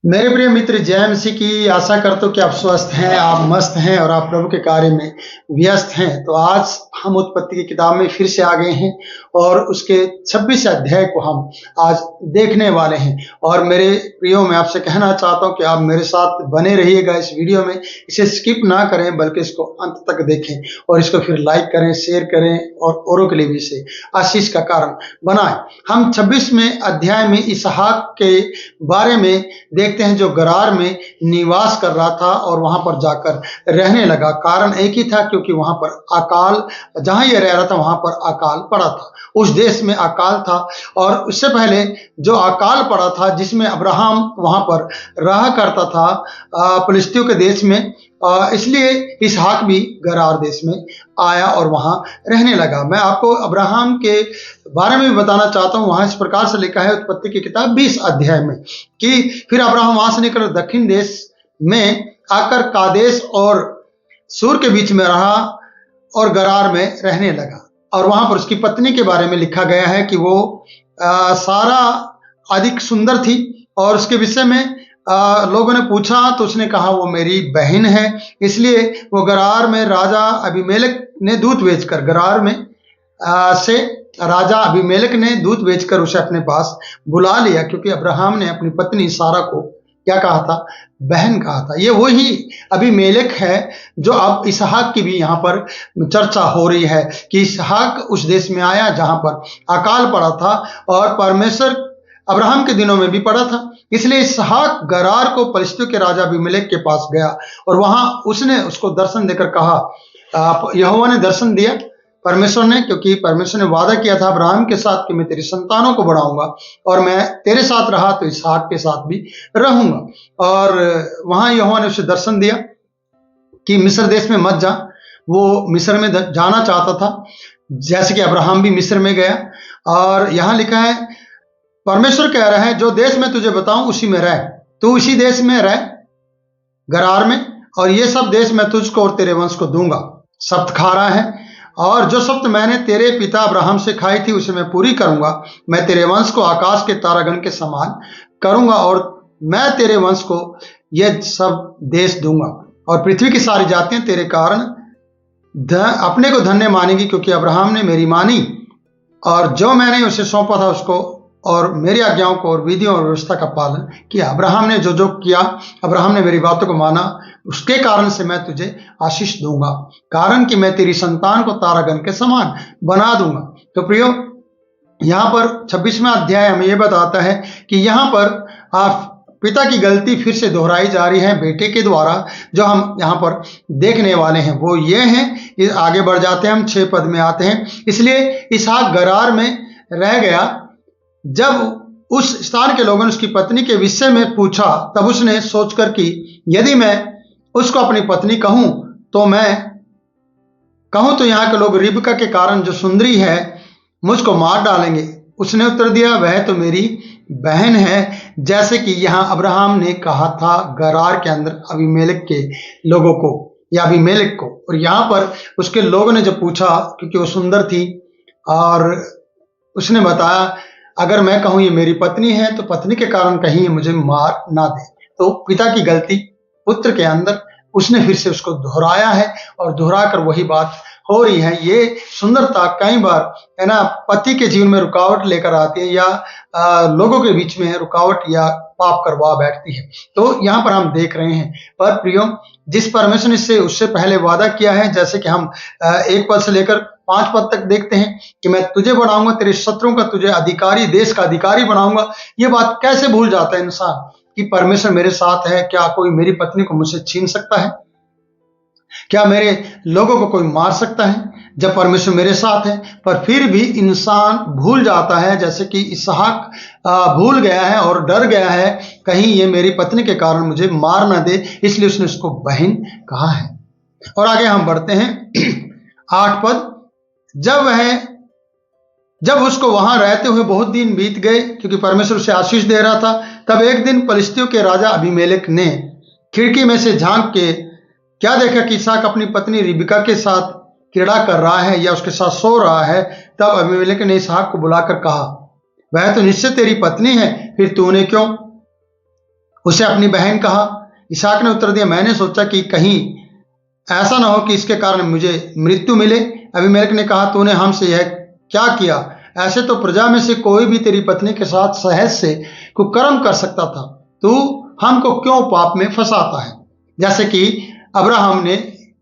मेरे प्रिय मित्र, जय मसीह की। आशा करता हूँ कि आप स्वस्थ हैं, आप मस्त हैं और आप प्रभु के कार्य में व्यस्त हैं। तो आज हम उत्पत्ति की किताब में फिर से आ गए हैं और उसके 26 अध्याय को हम आज देखने वाले हैं। और मेरे प्रियो, मैं आपसे कहना चाहता हूँ कि आप मेरे साथ बने रहिएगा इस वीडियो में। इसे स्किप ना करें बल्कि इसको अंत तक देखें और इसको फिर लाइक करें, शेयर करें और औरों के लिए भी इसे आशीष का कारण बनाएं। हम 26वें अध्याय में इसहाक के बारे में देखते हैं, जो गरार में निवास कर रहा था और वहां पर जाकर रहने लगा। कारण एक ही था, क्योंकि वहां पर अकाल, जहां ये रह रहा था वहां पर अकाल पड़ा था। उस देश में अकाल था और उससे पहले जो अकाल पड़ा था जिसमें अब्राहम वहां पर रहा करता था फिलिस्तियों के देश में, इसलिए इसहाक भी गरार देश में आया और वहां रहने लगा। मैं आपको अब्राहम के बारे में भी बताना चाहता हूं। वहां इस प्रकार से लिखा है उत्पत्ति की किताब 20 अध्याय में कि फिर अब्राहम वहां से निकल दक्षिण देश में आकर कादेश और सूर के बीच में रहा और गरार में रहने लगा। और वहां पर उसकी पत्नी के बारे में लिखा गया है कि वो सारा अधिक सुंदर थी और उसके विषय में लोगों ने पूछा तो उसने कहा वो मेरी बहन है। इसलिए वो गरार में राजा अबीमेलेक ने दूत भेजकर, गरार में से राजा अबीमेलेक ने दूत भेजकर उसे अपने पास बुला लिया, क्योंकि अब्राहम ने अपनी पत्नी सारा को क्या कहा था? बहन कहा था। ये वही अबीमेलेक है जो अब इसहाक की भी यहाँ पर चर्चा हो रही है कि इसहाक उस देश में आया जहां पर अकाल पड़ा था और परमेश्वर अब्राहम के दिनों में भी पड़ा था। इसलिए इसहाक गरार को फिलिस्तियों के राजा अबीमेलेक के पास गया और वहां उसने उसको दर्शन देकर कहा, यहोवा ने दर्शन दिया परमेश्वर ने, क्योंकि परमेश्वर ने वादा किया था अब्राहम के साथ कि मैं तेरी संतानों को बढ़ाऊंगा और मैं तेरे साथ रहा तो इसहाक के साथ भी रहूंगा। और वहां यहोवा ने उसे दर्शन दिया कि मिस्र देश में मत जा। वो मिस्र में जाना चाहता था, जैसे कि अब्राहम भी मिस्र में गया। और यहां लिखा है, परमेश्वर कह रहा है जो देश मैं तुझे बताऊं उसी में रह, तू उसी देश में रह गरार में, और ये सब देश मैं तुझको और तेरे वंश को दूंगा। शब्द खा रहा है, और जो शब्द मैंने तेरे पिता अब्राहम से खाई थी उसे मैं पूरी करूंगा। मैं तेरे वंश को आकाश के तारागण के समान करूंगा और मैं तेरे वंश को ये सब देश दूंगा और पृथ्वी की सारी जातियां तेरे कारण अपने को धन्य मानेगी, क्योंकि अब्राहम ने मेरी मानी और जो मैंने उसे सौंपा था उसको और मेरी आज्ञाओं को और विधियों और व्यवस्था का पालन किया। अब्राहम ने जो जो किया, अब्राहम ने मेरी बातों को माना, उसके कारण से मैं तुझे आशीष दूंगा, कारण कि मैं तेरी संतान को तारागण के समान बना दूंगा। तो प्रियो, यहाँ पर 26वां अध्याय हमें यह बताता है कि यहाँ पर पिता की गलती फिर से दोहराई जा रही है बेटे के द्वारा। जो हम यहाँ पर देखने वाले हैं वो ये हैं, आगे बढ़ जाते हैं, हम 6 पद में आते हैं। इसलिए इसहाक गरार में रह गया। जब उस स्थान के लोगों ने उसकी पत्नी के विषय में पूछा, तब उसने सोचकर कि यदि मैं उसको अपनी पत्नी कहूं तो यहाँ के लोग रिबका के कारण जो सुंदरी है मुझको मार डालेंगे। उसने उत्तर दिया, वह तो मेरी बहन है, जैसे कि यहाँ अब्राहम ने कहा था गरार के अंदर अबीमेलेक के लोगों को या अबीमेलेक को। और यहाँ पर उसके लोगों ने जब पूछा, क्योंकि वो सुंदर थी, और उसने बताया अगर मैं कहूं ये मेरी पत्नी है तो पत्नी के कारण कहीं ये मुझे मार ना दे। तो पिता की गलती पुत्र के अंदर उसने फिर से उसको दोहराया है और दोहरा कर वही बात हो रही है। ये सुंदरता कई बार है ना पति के जीवन में रुकावट लेकर आती है या लोगों के बीच में रुकावट या पाप करवा बैठती है। तो यहाँ पर हम देख रहे हैं, पर प्रियो, जिस परमेश्वर ने उससे पहले वादा किया है, जैसे कि हम 1 पद से लेकर 5 पद तक देखते हैं कि मैं तुझे बढ़ाऊंगा, तेरे शत्रुओं का तुझे अधिकारी, देश का अधिकारी बनाऊंगा। ये बात कैसे भूल जाता है इंसान कि परमेश्वर मेरे साथ है? क्या कोई मेरी पत्नी को मुझसे छीन सकता है? क्या मेरे लोगों को कोई मार सकता है जब परमेश्वर मेरे साथ है? पर फिर भी इंसान भूल जाता है, जैसे कि इसहाक भूल गया है और डर गया है, कहीं ये मेरी पत्नी के कारण मुझे मार ना दे, इसलिए उसने उसको बहन कहा है। और आगे हम बढ़ते हैं 8 पद। जब उसको वहां रहते हुए बहुत दिन बीत गए, क्योंकि परमेश्वर उसे आशीष दे रहा था, तब एक दिन फिलिस्तियों के राजा अबीमेलेक ने खिड़की में से झांक के क्या देखा कि इसहाक अपनी पत्नी रिबका के साथ क्रीड़ा कर रहा है या उसके साथ सो रहा है। तब अबीमेलेक ने इसहाक को बुलाकर कहा, वह तो निश्चय तेरी पत्नी है, फिर तूने क्यों उसे अपनी बहन कहा। इसहाक ने उत्तर दिया, मैंने सोचा कि कहीं ऐसा ना हो कि इसके कारण मुझे मृत्यु मिले। अबीमेलेक ने कहा, तूने हमसे यह क्या किया? ऐसे तो प्रजा में से कोई भी तेरी पत्नी के साथ सहज से कुकर्म कर सकता था। तू हमको क्यों पाप में फंसाता है? जैसे कि अब्राहम ने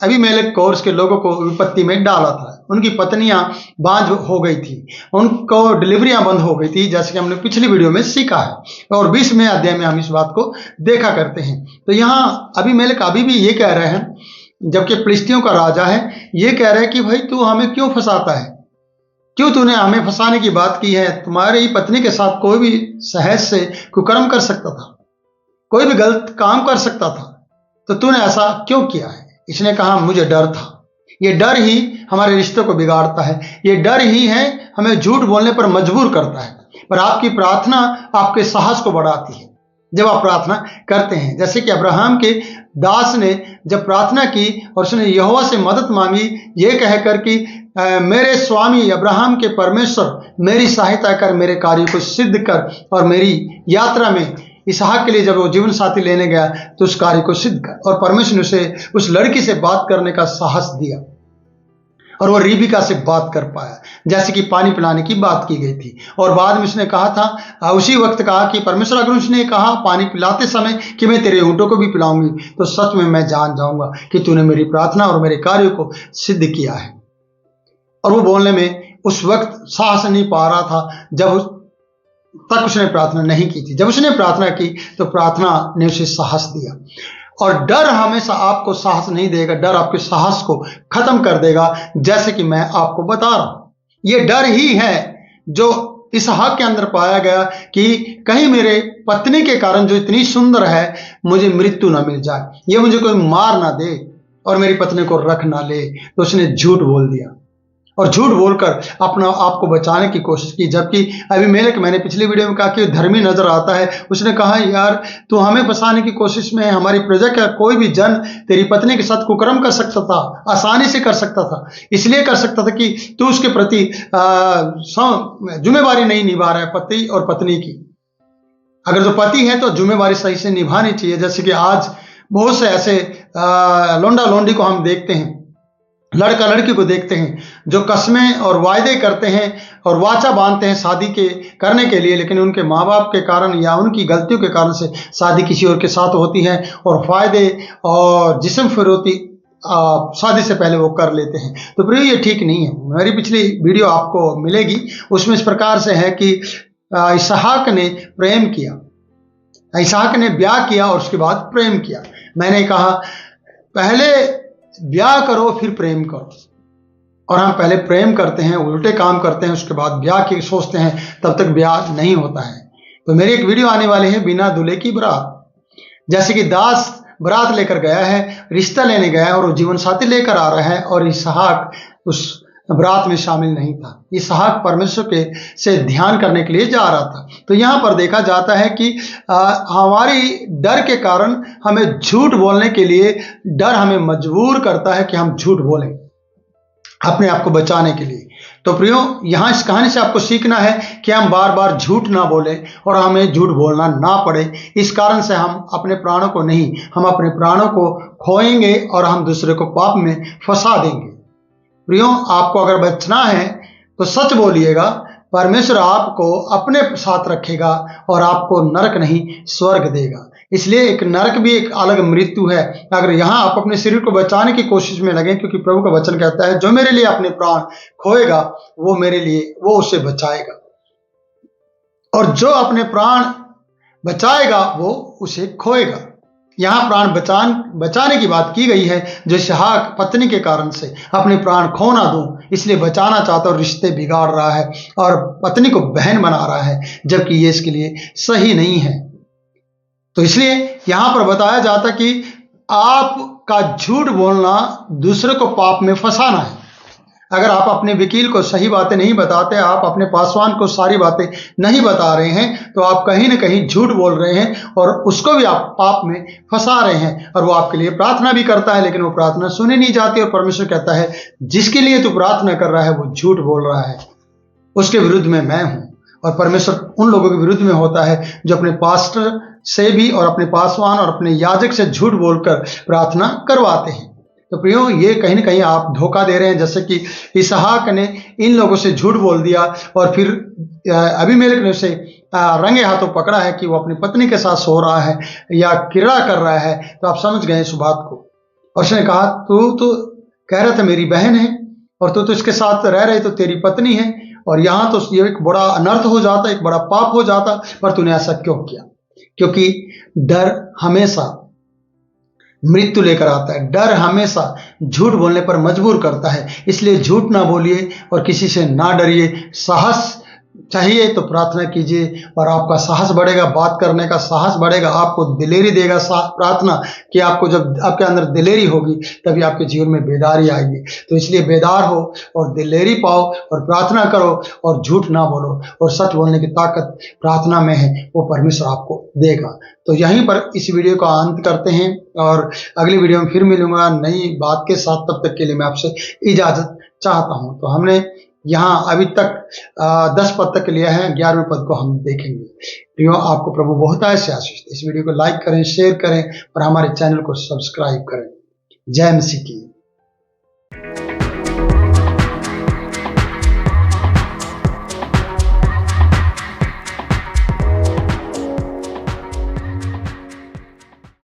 अबीमेलेक को और उसके लोगों को विपत्ति में डाला था। उनकी पत्नियां बांझ हो गई थी, उनको डिलीवरियां बंद हो गई थी, जैसे कि हमने पिछली वीडियो में सीखा है और 20वें अध्याय में हम इस बात को देखा करते हैं। तो यहाँ अबीमेलेक अभी भी ये कह रहे हैं, जबकि फिलिस्तियों का राजा है, ये कह रहे हैं कि भाई तू हमें क्यों फंसाता है? क्यों तूने हमें फंसाने की बात की है? तुम्हारी पत्नी के साथ कोई भी सहज से कुकर्म कर सकता था, कोई भी गलत काम कर सकता था, तो तूने ऐसा क्यों किया है? इसने कहा, मुझे डर था। ये डर ही हमारे रिश्तों को बिगाड़ता है, ये डर ही है हमें झूठ बोलने पर मजबूर करता है। पर आपकी प्रार्थना आपके साहस को बढ़ाती है जब आप प्रार्थना करते हैं। जैसे कि अब्राहम के दास ने जब प्रार्थना की और उसने यहोवा से मदद मांगी, ये कहकर कि मेरे स्वामी अब्राहम के परमेश्वर मेरी सहायता कर, मेरे कार्य को सिद्ध कर, और मेरी यात्रा में इसहाक के लिए जब वो जीवन साथी लेने गया तो उस कार्य को सिद्ध कर। और परमेश्वर ने उसे उस लड़की से बात करने का साहस दिया और वो रिबिका से बात कर पाया, जैसे कि पानी पिलाने की बात की गई थी। और बाद में उसने कहा था, उसी वक्त कहा कि परमेश्वर अगर उसने कहा पानी पिलाते समय कि मैं तेरे ऊँटों को भी पिलाऊंगी, तो सच में मैं जान जाऊंगा कि तूने मेरी प्रार्थना और मेरे कार्य को सिद्ध किया है। और वो बोलने में उस वक्त साहस नहीं पा रहा था जब तक उसने प्रार्थना नहीं की थी। जब उसने प्रार्थना की तो प्रार्थना ने उसे साहस दिया। और डर हमेशा आपको साहस नहीं देगा, डर आपके साहस को खत्म कर देगा, जैसे कि मैं आपको बता रहा हूं। ये डर ही है जो इसहाक के अंदर पाया गया कि कहीं मेरे पत्नी के कारण जो इतनी सुंदर है मुझे मृत्यु ना मिल जाए, ये मुझे कोई मार ना दे और मेरी पत्नी को रख ना ले। तो उसने झूठ बोल दिया और झूठ बोलकर अपना आप को बचाने की कोशिश की। जबकि अबीमेलेक, मैंने पिछली वीडियो में कहा कि धर्मी नजर आता है, उसने कहा, यार तू हमें फंसाने की कोशिश में है, हमारी प्रजा का कोई भी जन तेरी पत्नी के साथ कुकर्म कर सकता था, आसानी से कर सकता था। इसलिए कर सकता था कि तू उसके प्रति जिम्मेवारी नहीं निभा रहा है, पति और पत्नी की। अगर जो पति है तो जिम्मेवारी सही से निभानी चाहिए। जैसे कि आज बहुत से ऐसे लोंडा लोंडी को हम देखते हैं, लड़का लड़की को देखते हैं, जो कस्में और वायदे करते हैं और वाचा बांधते हैं शादी के करने के लिए, लेकिन उनके माँ बाप के कारण या उनकी गलतियों के कारण से शादी किसी और के साथ होती है और फायदे और जिस्म फिरौती शादी से पहले वो कर लेते हैं। तो प्रिय, ये ठीक नहीं है। मेरी पिछली वीडियो आपको मिलेगी, उसमें इस प्रकार से है कि इसहाक ने प्रेम किया, इसहाक ने ब्याह किया और उसके बाद प्रेम किया। मैंने कहा पहले ब्याह करो फिर प्रेम करो, और हम पहले प्रेम करते हैं, उल्टे काम करते हैं, उसके बाद ब्याह की सोचते हैं, तब तक ब्याह नहीं होता है। तो मेरी एक वीडियो आने वाली है, बिना दूल्हे की बारात। जैसे कि दास बारात लेकर गया है, रिश्ता लेने गया है और वो जीवन साथी लेकर आ रहा है, और इसहाक उस बारात में शामिल नहीं था। इसहाक परमेश्वर के से ध्यान करने के लिए जा रहा था। तो यहाँ पर देखा जाता है कि हमारी डर के कारण हमें झूठ बोलने के लिए डर हमें मजबूर करता है कि हम झूठ बोलें अपने आप को बचाने के लिए। तो प्रियो, यहाँ इस कहानी से आपको सीखना है कि हम बार बार झूठ ना बोले और हमें झूठ बोलना ना पड़े। इस कारण से हम अपने प्राणों को नहीं, हम अपने प्राणों को खोएंगे और हम दूसरे को पाप में फंसा देंगे। प्रियो, आपको अगर बचना है तो सच बोलिएगा, परमेश्वर आपको अपने साथ रखेगा और आपको नरक नहीं स्वर्ग देगा। इसलिए एक नरक भी एक अलग मृत्यु है। अगर यहाँ आप अपने शरीर को बचाने की कोशिश में लगे, क्योंकि प्रभु का वचन कहता है, जो मेरे लिए अपने प्राण खोएगा वो मेरे लिए, वो उसे बचाएगा, और जो अपने प्राण बचाएगा वो उसे खोएगा। यहाँ प्राण बचाने की बात की गई है, जो इसहाक पत्नी के कारण से अपने प्राण खो ना दूं इसलिए बचाना चाहता और रिश्ते बिगाड़ रहा है और पत्नी को बहन बना रहा है, जबकि ये इसके लिए सही नहीं है। तो इसलिए यहाँ पर बताया जाता कि आपका झूठ बोलना दूसरे को पाप में फंसाना है। अगर आप अपने वकील को सही बातें नहीं बताते, आप अपने पासवान को सारी बातें नहीं बता रहे हैं, तो आप कहीं ना कहीं झूठ बोल रहे हैं और उसको भी आप पाप में फंसा रहे हैं। और वो आपके लिए प्रार्थना भी करता है, लेकिन वो प्रार्थना सुनी नहीं जाती, और परमेश्वर कहता है जिसके लिए तू प्रार्थना कर रहा है वो झूठ बोल रहा है, उसके विरुद्ध में मैं हूं। और परमेश्वर उन लोगों के विरुद्ध में होता है जो अपने पास्टर से भी और अपने पासवान और अपने याजक से झूठ बोलकर प्रार्थना करवाते हैं। तो प्रियो, ये कहीं ना कहीं आप धोखा दे रहे हैं। जैसे कि इसहाक ने इन लोगों से झूठ बोल दिया और फिर अबीमेलेक ने उसे रंगे हाथों पकड़ा है कि वो अपनी पत्नी के साथ सो रहा है या क्रीड़ा कर रहा है। तो आप समझ गए इस बात को। और उसने कहा, तू तो कह रहा था मेरी बहन है और तू तो इसके साथ रह रही तो तेरी पत्नी है, और यहाँ तो ये एक बड़ा अनर्थ हो जाता, एक बड़ा पाप हो जाता, पर तूने ऐसा क्यों किया? क्योंकि डर हमेशा मृत्यु लेकर आता है। डर हमेशा झूठ बोलने पर मजबूर करता है। इसलिए झूठ ना बोलिए और किसी से ना डरिए। साहस चाहिए तो प्रार्थना कीजिए और आपका साहस बढ़ेगा, बात करने का साहस बढ़ेगा, आपको दिलेरी देगा प्रार्थना, कि आपको जब आपके अंदर दिलेरी होगी तभी आपके जीवन में बेदारी आएगी। तो इसलिए बेदार हो और दिलेरी पाओ और प्रार्थना करो और झूठ ना बोलो। और सच बोलने की ताकत प्रार्थना में है, वो परमेश्वर आपको देगा। तो यहीं पर इस वीडियो का अंत करते हैं और अगली वीडियो में फिर मिलूंगा नई बात के साथ। तब तक के लिए मैं आपसे इजाजत चाहता हूं। तो हमने यहाँ अभी तक 10 पद तक लिया है, 11वें पद को हम देखेंगे। प्रियो, आपको प्रभु बहुत से आशीष दे। इस वीडियो को लाइक करें, शेयर करें और हमारे चैनल को सब्सक्राइब करें। जय मसीह की।